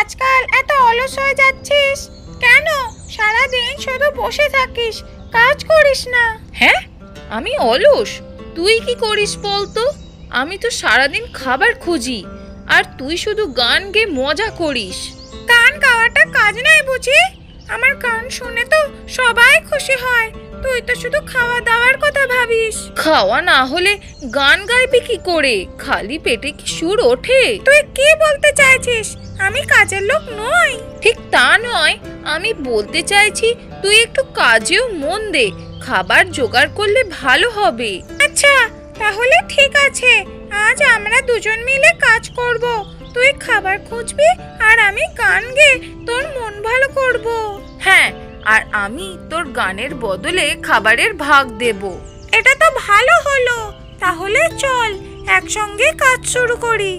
আজকাল এত অলস হয়ে যাচ্ছিস কেন? সারাদিন শুধু বসে থাকিস, কাজ করিস না। হ্যাঁ, আমি অলস? তুই কি করিস বলতো? আমি তো সারাদিন খাবার খুঁজি, আর তুই শুধু গান গেয়ে মজা করিস। গান গাওয়াটা কাজ নাই বুঝি? আমার গান শুনে তো সবাই খুশি হয়, তুই তো শুধু খাওয়া দাওয়ার কথা ভাবিস। খাওয়া না হলে গান গাইবি কি করে? খালি পেটে কি সুর ওঠে? তুই কি বলতে চাইছিস? আমি কাজের লোক নই। ঠিক তা নয়, আমি বলতে চাইছি তুই একটু কাজেও মন দে, খাবার জোগাড় করলে ভালো হবে। আচ্ছা, তাহলে ঠিক আছে, আজ আমরা দুজন মিলে কাজ করব। তুই খাবার খুঁজবি আর আমি গান গেয়ে তোর মন ভালো করব। হ্যাঁ, আর আমি তোর গানের বদলে খাবারের ভাগ দেব। এটা তো ভালো হলো, তাহলে চল একসঙ্গে কাজ শুরু করি।